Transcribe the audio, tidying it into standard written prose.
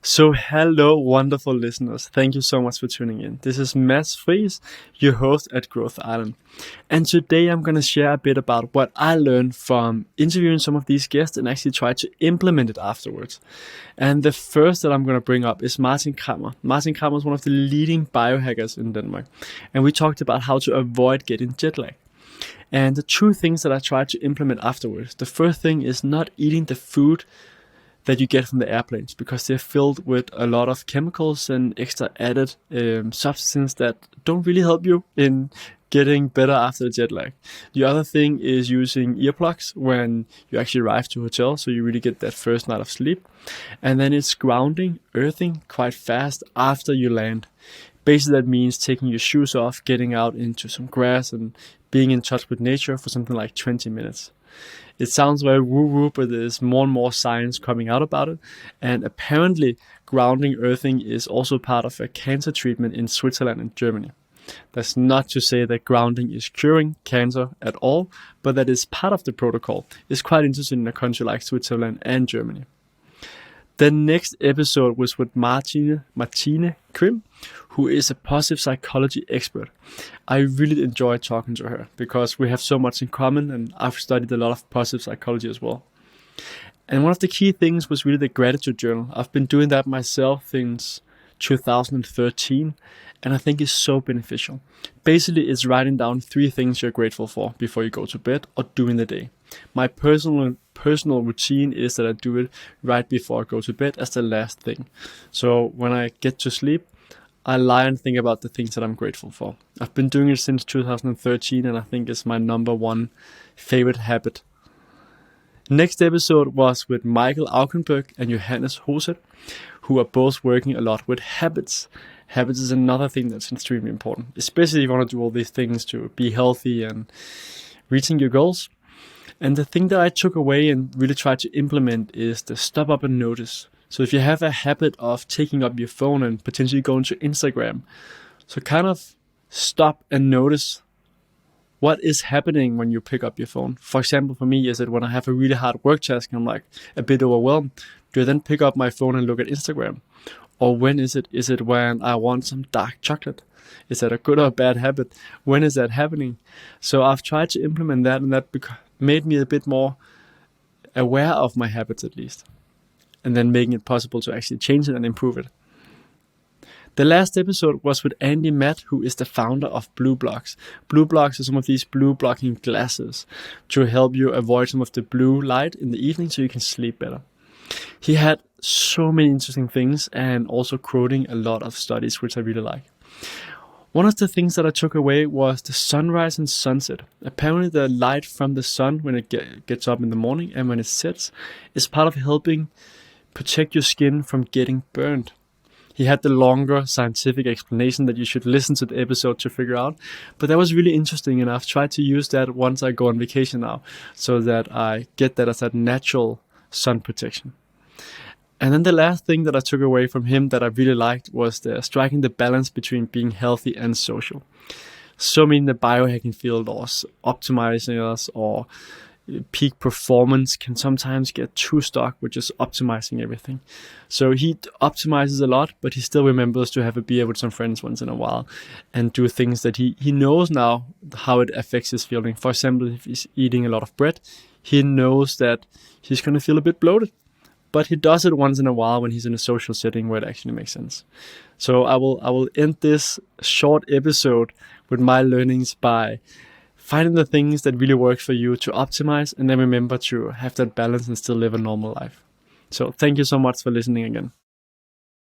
So hello, wonderful listeners. Thank you so much for tuning in. This is Mads Friis, your host at Growth Island. And today I'm going to share a bit about what I learned from interviewing some of these guests and actually try to implement it afterwards. And the first that I'm going to bring up is Martin Kremmer. Martin Kremmer is one of the leading biohackers in Denmark. And we talked about how to avoid getting jet lag. And the two things that I tried to implement afterwards. The first thing is not eating the food that you get from the airplanes, because they're filled with a lot of chemicals and extra added substances that don't really help you in getting better after the jet lag. The other thing is using earplugs when you actually arrive to a hotel, so you really get that first night of sleep. And then it's grounding, earthing quite fast after you land. Basically that means taking your shoes off, getting out into some grass and being in touch with nature for something like 20 minutes. It sounds very woo-woo, but there's more and more science coming out about it. And apparently, grounding, earthing is also part of a cancer treatment in Switzerland and Germany. That's not to say that grounding is curing cancer at all, but that is part of the protocol. It's quite interesting in a country like Switzerland and Germany. The next episode was with Martine Kveim, who is a positive psychology expert. I really enjoyed talking to her because we have so much in common, and I've studied a lot of positive psychology as well. And one of the key things was really the gratitude journal. I've been doing that myself since 2013, and I think it's so beneficial. Basically, it's writing down 3 things you're grateful for before you go to bed or during the day. My personal routine is that I do it right before I go to bed as the last thing. So when I get to sleep, I lie and think about the things that I'm grateful for. I've been doing it since 2013, and I think it's my number one favorite habit. Next episode was with Michael Auchenberg and Johannes Hoseth, who are both working a lot with habits. Habits is another thing that's extremely important, especially if you want to do all these things to be healthy and reaching your goals. And the thing that I took away and really tried to implement is the stop up and notice. So if you have a habit of taking up your phone and potentially going to Instagram, so kind of stop and notice what is happening when you pick up your phone. For example, for me, is that when I have a really hard work task and I'm like a bit overwhelmed, do I then pick up my phone and look at Instagram? Or when is it? Is it when I want some dark chocolate? Is that a good or a bad habit? When is that happening? So I've tried to implement that, and that made me a bit more aware of my habits at least. And then making it possible to actually change it and improve it. The last episode was with Andy Mant, who is the founder of Blue Blocks. Blue Blocks are some of these blue blocking glasses to help you avoid some of the blue light in the evening so you can sleep better. He had so many interesting things and also quoting a lot of studies, which I really like. One of the things that I took away was the sunrise and sunset. Apparently the light from the sun when it gets up in the morning and when it sets is part of helping protect your skin from getting burned. He had the longer scientific explanation that you should listen to the episode to figure out. But that was really interesting, and I've tried to use that once I go on vacation now, so that I get that as a natural sun protection. And then the last thing that I took away from him that I really liked was striking the balance between being healthy and social. So many in the biohacking field or optimizing us or peak performance can sometimes get too stuck with just optimizing everything. So he optimizes a lot, but he still remembers to have a beer with some friends once in a while and do things that he knows now how it affects his feeling. For example, if he's eating a lot of bread, he knows that he's going to feel a bit bloated. But he does it once in a while when he's in a social setting where it actually makes sense. So I will end this short episode with my learnings by finding the things that really work for you to optimize, and then remember to have that balance and still live a normal life. So thank you so much for listening again.